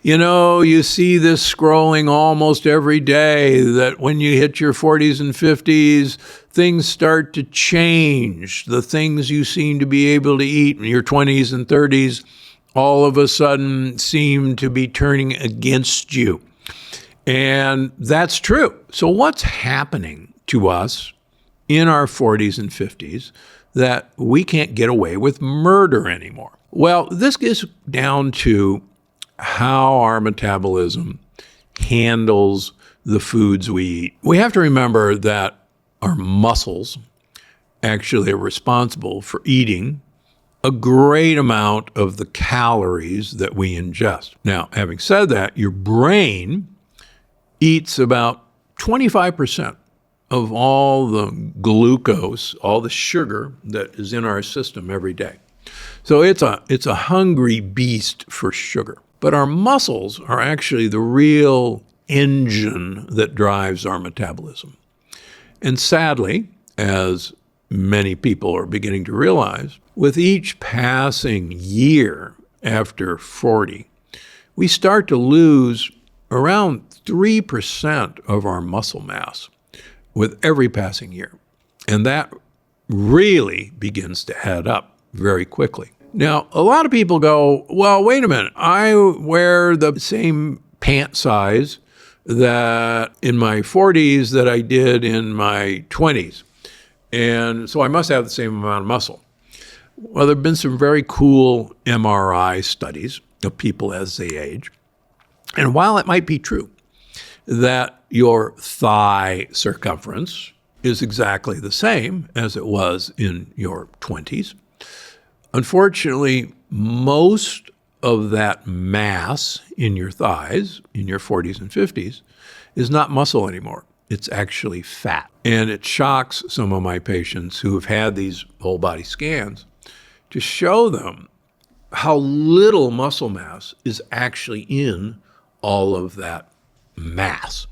You see this scrolling almost every day that when you hit your 40s and 50s, things start to change. The things you seem to be able to eat in your 20s and 30s all of a sudden seem to be turning against you. And that's true. So what's happening to us in our 40s and 50s that we can't get away with murder anymore? Well, this gets down to how our metabolism handles the foods we eat. We have to remember that our muscles actually are responsible for eating a great amount of the calories that we ingest. Now, having said that, your brain eats about 25% of all the glucose, all the sugar that is in our system every day. So it's a hungry beast for sugar. But our muscles are actually the real engine that drives our metabolism. And sadly, as many people are beginning to realize, with each passing year after 40, we start to lose around 3% of our muscle mass with every passing year. And that really begins to add up very quickly. Now, a lot of people go, well, wait a minute, I wear the same pant size that in my 40s that I did in my 20s. And so I must have the same amount of muscle. Well, there have been some very cool MRI studies of people as they age. And while it might be true that your thigh circumference is exactly the same as it was in your 20s, unfortunately, most of that mass in your thighs, in your 40s and 50s, is not muscle anymore. It's actually fat. And it shocks some of my patients who have had these whole body scans to show them how little muscle mass is actually in all of that mass.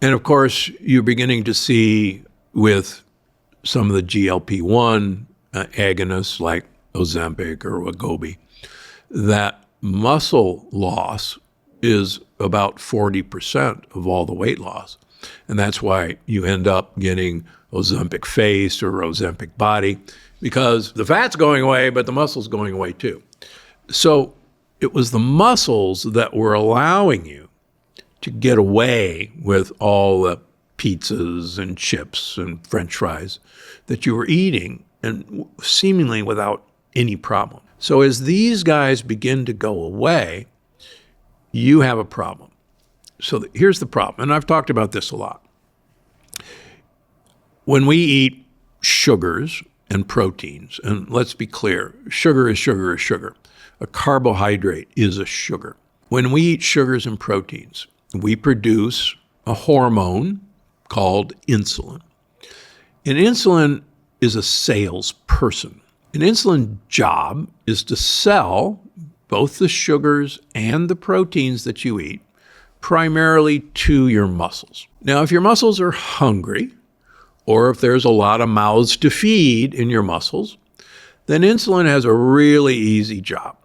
And of course, you're beginning to see with some of the GLP-1 agonists like Ozempic or Wegovy that muscle loss is about 40% of all the weight loss. And that's why you end up getting Ozempic face or Ozempic body, because the fat's going away, but the muscle's going away too. So it was the muscles that were allowing you to get away with all the pizzas and chips and French fries that you were eating, and seemingly without any problem. So as these guys begin to go away, you have a problem. So here's the problem, and I've talked about this a lot. When we eat sugars and proteins, and let's be clear, sugar is sugar is sugar. A carbohydrate is a sugar. When we eat sugars and proteins, we produce a hormone called insulin. And insulin is a salesperson. An insulin job is to sell both the sugars and the proteins that you eat primarily to your muscles. Now, if your muscles are hungry, or if there's a lot of mouths to feed in your muscles, then insulin has a really easy job.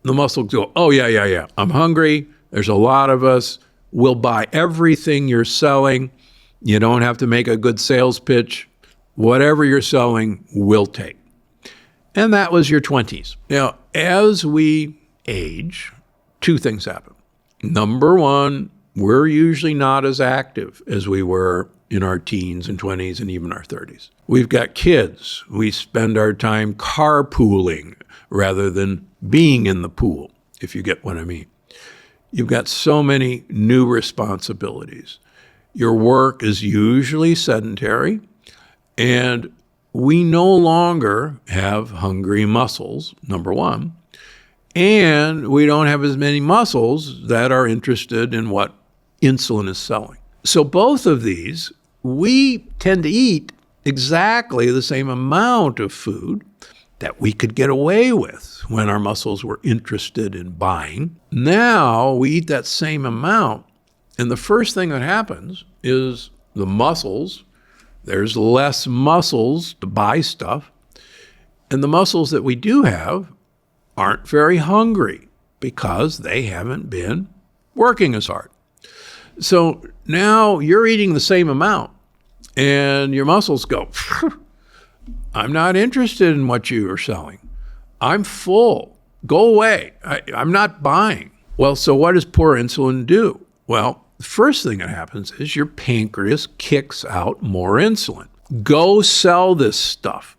The muscles go, oh, yeah, I'm hungry. There's a lot of us. We'll buy everything you're selling. You don't have to make a good sales pitch. Whatever you're selling, we'll take. And that was your 20s. Now, as we age, two things happen. Number one, we're usually not as active as we were in our teens and 20s and even our 30s. We've got kids. We spend our time carpooling rather than being in the pool, if you get what I mean. You've got so many new responsibilities. Your work is usually sedentary, and we no longer have hungry muscles, number one, and we don't have as many muscles that are interested in what insulin is selling. So both of these, we tend to eat exactly the same amount of food that we could get away with when our muscles were interested in buying. Now we eat that same amount, and the first thing that happens is the muscles, there's less muscles to buy stuff, and the muscles that we do have aren't very hungry because they haven't been working as hard. So now you're eating the same amount and your muscles go, I'm not interested in what you are selling. I'm full. Go away. I'm not buying. Well, so what does poor insulin do? Well, the first thing that happens is your pancreas kicks out more insulin. Go sell this stuff.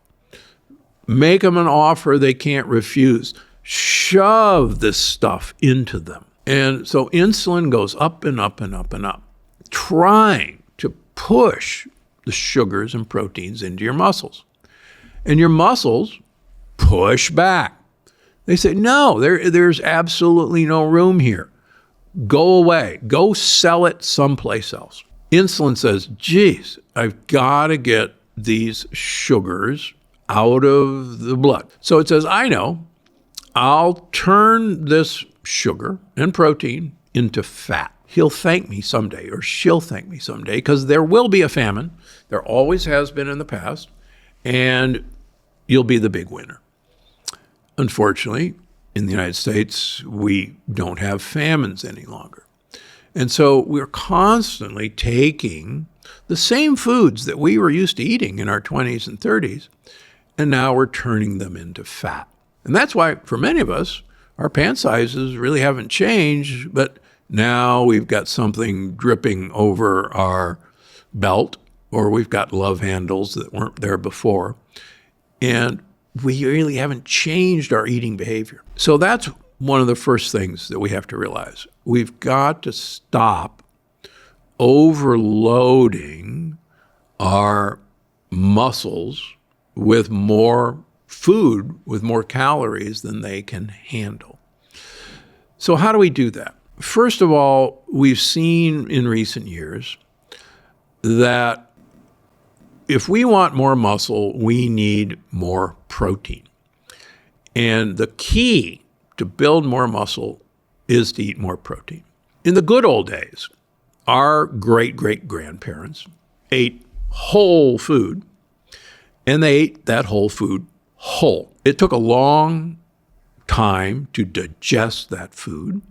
Make them an offer they can't refuse. Shove this stuff into them. And so insulin goes up and up and up and up, trying to push the sugars and proteins into your muscles. And your muscles push back. They say, no, there's absolutely no room here. Go away. Go sell it someplace else. Insulin says, geez, I've got to get these sugars out of the blood. So it says, I know, I'll turn this sugar and protein into fat. He'll thank me someday, or she'll thank me someday, because there will be a famine. There always has been in the past, and you'll be the big winner. Unfortunately, in the United States, we don't have famines any longer. And so we're constantly taking the same foods that we were used to eating in our 20s and 30s, and now we're turning them into fat. And that's why, for many of us, our pant sizes really haven't changed, but now we've got something dripping over our belt, or we've got love handles that weren't there before. And we really haven't changed our eating behavior. So that's one of the first things that we have to realize. We've got to stop overloading our muscles with more food, with more calories than they can handle. So how do we do that? First of all, we've seen in recent years that if we want more muscle, we need more protein. And the key to build more muscle is to eat more protein. In the good old days, our great-great-grandparents ate whole food, and they ate that whole food whole. It took a long time to digest that food.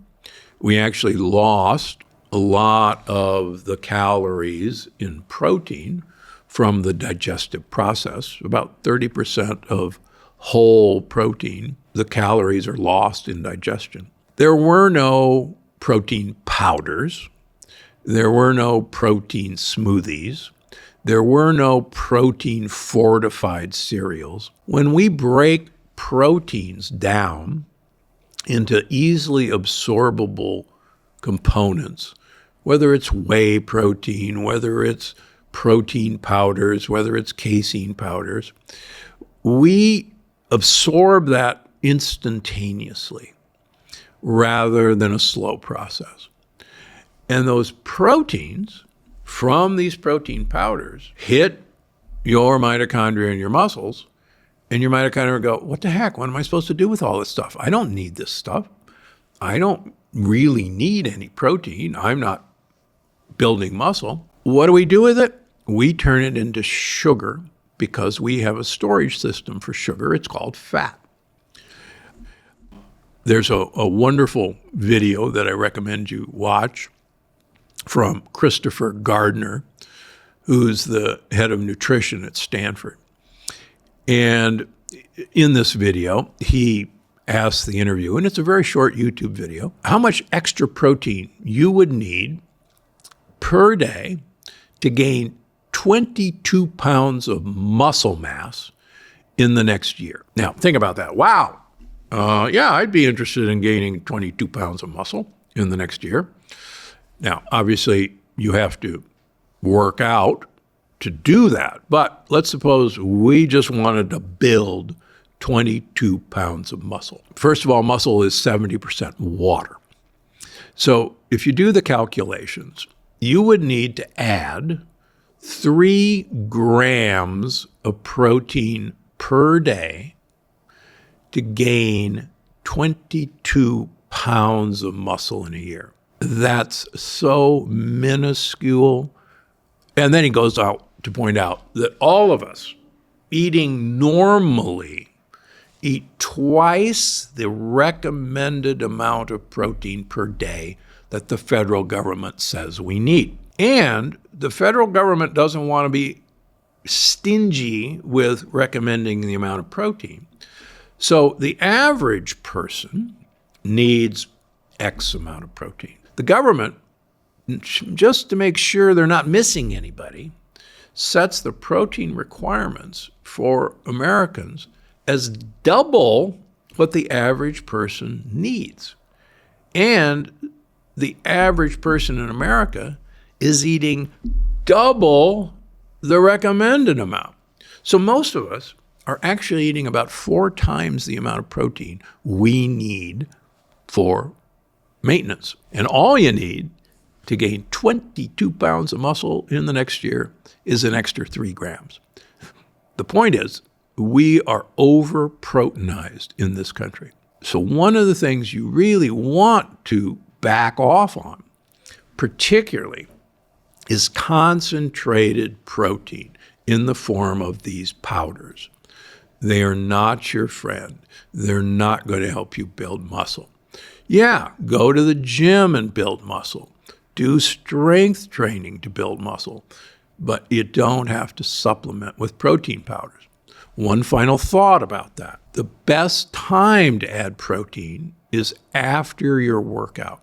We actually lost a lot of the calories in protein from the digestive process. About 30% of whole protein, the calories are lost in digestion. There were no protein powders. There were no protein smoothies. There were no protein fortified cereals. When we break proteins down into easily absorbable components, whether it's whey protein, whether it's protein powders, whether it's casein powders, we absorb that instantaneously rather than a slow process. And those proteins from these protein powders hit your mitochondria in your muscles, and your mitochondria go, what the heck? What am I supposed to do with all this stuff? I don't need this stuff. I don't really need any protein. I'm not building muscle. What do we do with it? We turn it into sugar because we have a storage system for sugar. It's called fat. There's a wonderful video that I recommend you watch from Christopher Gardner, who's the head of nutrition at Stanford. And in this video, he asks the interview, and it's a very short YouTube video, how much extra protein you would need per day to gain 22 pounds of muscle mass in the next year. Now, think about that. Wow. Yeah, I'd be interested in gaining 22 pounds of muscle in the next year. Now, obviously, you have to work out to do that. But let's suppose we just wanted to build 22 pounds of muscle. First of all, muscle is 70% water. So if you do the calculations, you would need to add 3 grams of protein per day to gain 22 pounds of muscle in a year. That's so minuscule. And then he goes out to point out that all of us eating normally eat twice the recommended amount of protein per day that the federal government says we need. And the federal government doesn't want to be stingy with recommending the amount of protein. So the average person needs X amount of protein. The government, just to make sure they're not missing anybody, sets the protein requirements for Americans as double what the average person needs. And the average person in America is eating double the recommended amount. So most of us are actually eating about 4 times the amount of protein we need for maintenance. And all you need to gain 22 pounds of muscle in the next year is an extra 3 grams. The point is, we are over-proteinized in this country. So one of the things you really want to back off on, particularly, is concentrated protein in the form of these powders. They are not your friend. They're not going to help you build muscle. Yeah, go to the gym and build muscle. Do strength training to build muscle, but you don't have to supplement with protein powders. One final thought about that. The best time to add protein is after your workout.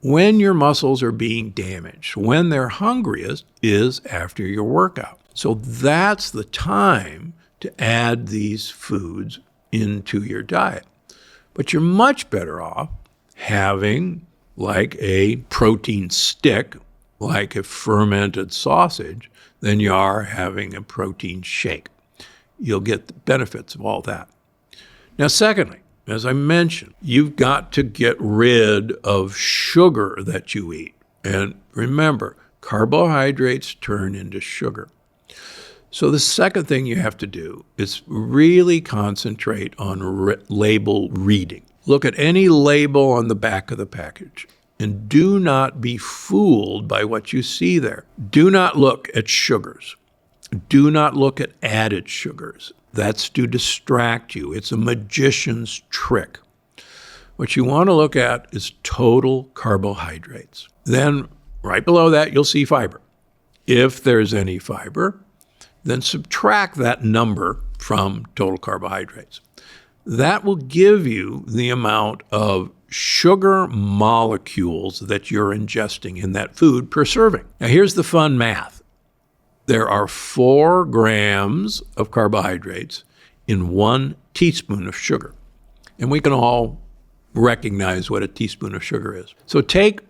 When your muscles are being damaged, when they're hungriest, is after your workout. So that's the time to add these foods into your diet. But you're much better off having like a protein stick, like a fermented sausage, than you are having a protein shake. You'll get the benefits of all that. Now, secondly, as I mentioned, you've got to get rid of sugar that you eat. And remember, carbohydrates turn into sugar. So the second thing you have to do is really concentrate on label reading. Look at any label on the back of the package and do not be fooled by what you see there. Do not look at sugars. Do not look at added sugars. That's to distract you. It's a magician's trick. What you want to look at is total carbohydrates. Then right below that, you'll see fiber. If there's any fiber, then subtract that number from total carbohydrates. That will give you the amount of sugar molecules that you're ingesting in that food per serving. Now, here's the fun math. There are 4 grams of carbohydrates in 1 teaspoon of sugar. And we can all recognize what a teaspoon of sugar is. So take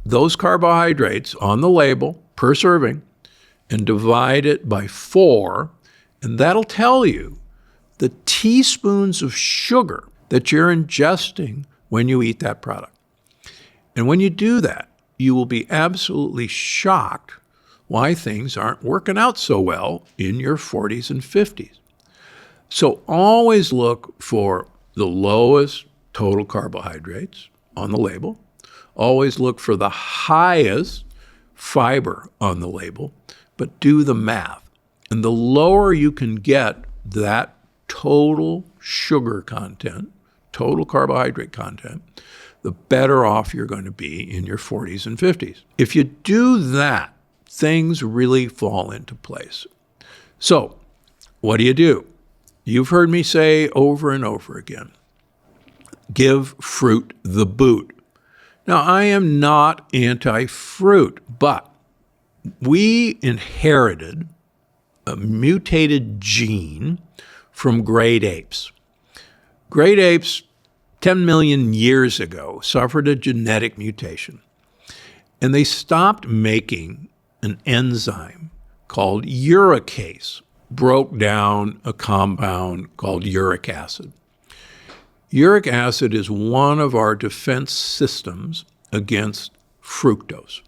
those carbohydrates on the label per serving and divide it by 4, and that'll tell you the teaspoons of sugar that you're ingesting when you eat that product. And when you do that, you will be absolutely shocked why things aren't working out so well in your 40s and 50s. So always look for the lowest total carbohydrates on the label. Always look for the highest fiber on the label, but do the math. And the lower you can get that total sugar content, total carbohydrate content, the better off you're going to be in your 40s and 50s. If you do that, things really fall into place. So, what do? You've heard me say over and over again, give fruit the boot. Now, I am not anti-fruit, but we inherited a mutated gene from great apes. Great apes, 10 million years ago, suffered a genetic mutation, and they stopped making an enzyme called uricase, broke down a compound called uric acid. Uric acid is one of our defense systems against fructose.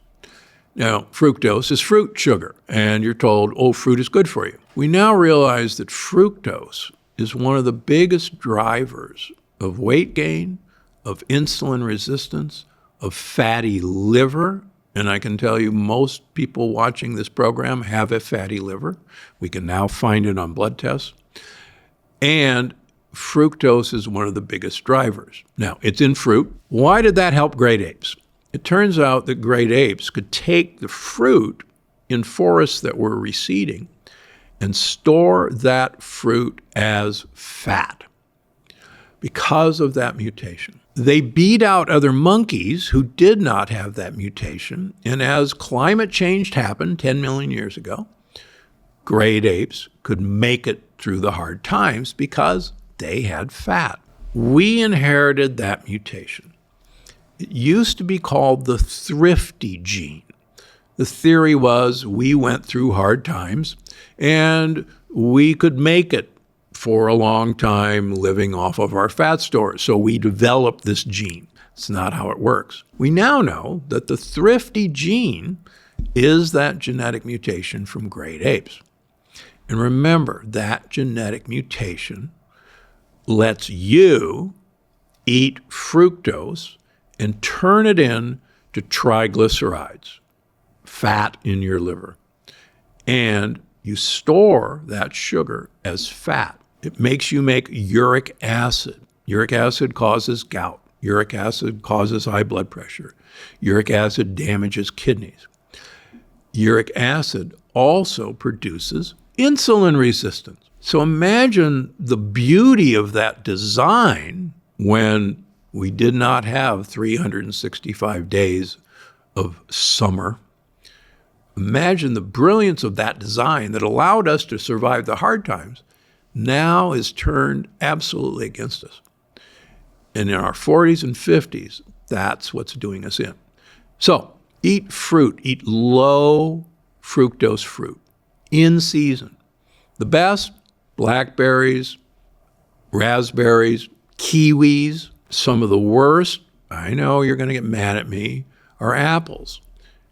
Now, fructose is fruit sugar, and you're told, oh, fruit is good for you. We now realize that fructose is one of the biggest drivers of weight gain, of insulin resistance, of fatty liver. And I can tell you most people watching this program have a fatty liver. We can now find it on blood tests. And fructose is one of the biggest drivers. Now, it's in fruit. Why did that help great apes? It turns out that great apes could take the fruit in forests that were receding and store that fruit as fat because of that mutation. They beat out other monkeys who did not have that mutation, and as climate change happened 10 million years ago, great apes could make it through the hard times because they had fat. We inherited that mutation. It used to be called the Thrifty Gene. The theory was we went through hard times and we could make it for a long time living off of our fat stores. So we developed this gene. It's not how it works. We now know that the Thrifty Gene is that genetic mutation from great apes. And remember, that genetic mutation lets you eat fructose and turn it into triglycerides, fat in your liver. And you store that sugar as fat. It makes you make uric acid. Uric acid causes gout. Uric acid causes high blood pressure. Uric acid damages kidneys. Uric acid also produces insulin resistance. So imagine the beauty of that design when we did not have 365 days of summer. Imagine the brilliance of that design that allowed us to survive the hard times now is turned absolutely against us. And in our 40s and 50s, that's what's doing us in. So eat fruit, eat low fructose fruit in season. The best, blackberries, raspberries, kiwis. Some of the worst, I know you're going to get mad at me, are apples.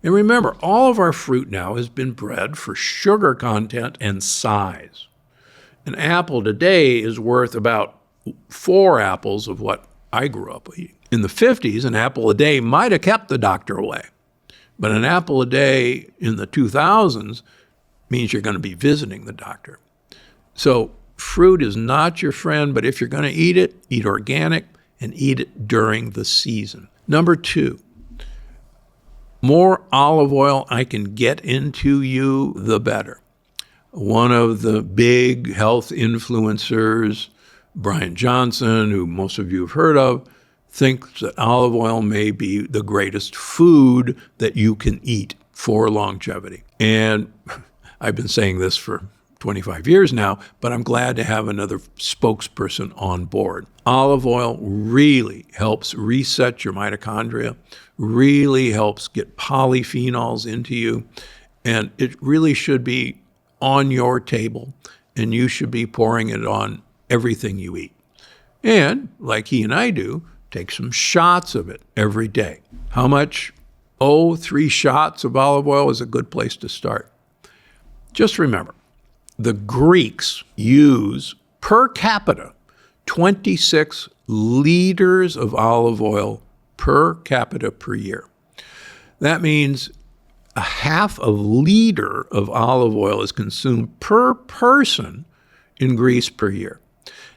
And remember, all of our fruit now has been bred for sugar content and size. An apple today is worth about 4 apples of what I grew up eating. In the 50s, an apple a day might have kept the doctor away. But an apple a day in the 2000s means you're going to be visiting the doctor. So fruit is not your friend, but if you're going to eat it, eat organic and eat it during the season. Number 2, more olive oil I can get into you, the better. One of the big health influencers, Brian Johnson, who most of you have heard of, thinks that olive oil may be the greatest food that you can eat for longevity. And I've been saying this for 25 years now, but I'm glad to have another spokesperson on board. Olive oil really helps reset your mitochondria, really helps get polyphenols into you, and it really should be on your table, and you should be pouring it on everything you eat. And, like he and I do, take some shots of it every day. How much? 3 shots of olive oil is a good place to start. Just remember, the Greeks use per capita 26 liters of olive oil per capita per year. That means a half a liter of olive oil is consumed per person in Greece per year.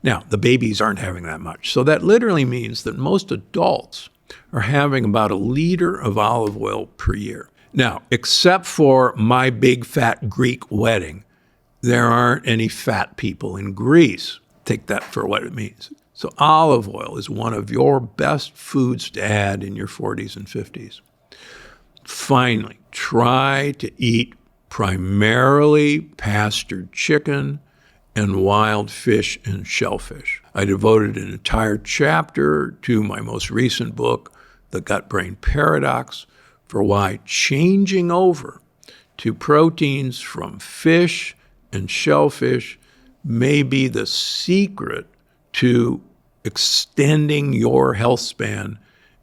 Now, the babies aren't having that much. So that literally means that most adults are having about a liter of olive oil per year. Now, except for my big fat Greek wedding, there aren't any fat people in Greece. Take that for what it means. So olive oil is one of your best foods to add in your 40s and 50s. Finally, try to eat primarily pastured chicken and wild fish and shellfish. I devoted an entire chapter to my most recent book, The Gut-Brain Paradox, for why changing over to proteins from fish and shellfish may be the secret to extending your health span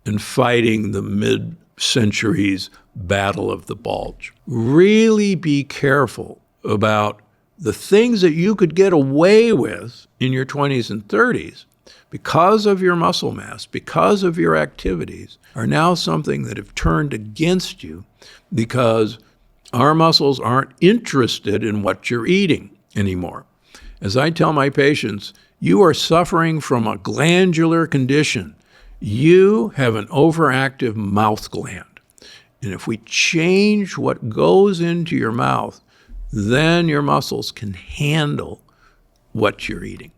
and fighting the mid-century's battle of the bulge. Really be careful about the things that you could get away with in your 20s and 30s because of your muscle mass, because of your activities, are now something that have turned against you because our muscles aren't interested in what you're eating anymore. As I tell my patients, You are suffering from a glandular condition. You have an overactive mouth gland. And if we change what goes into your mouth, then your muscles can handle what you're eating.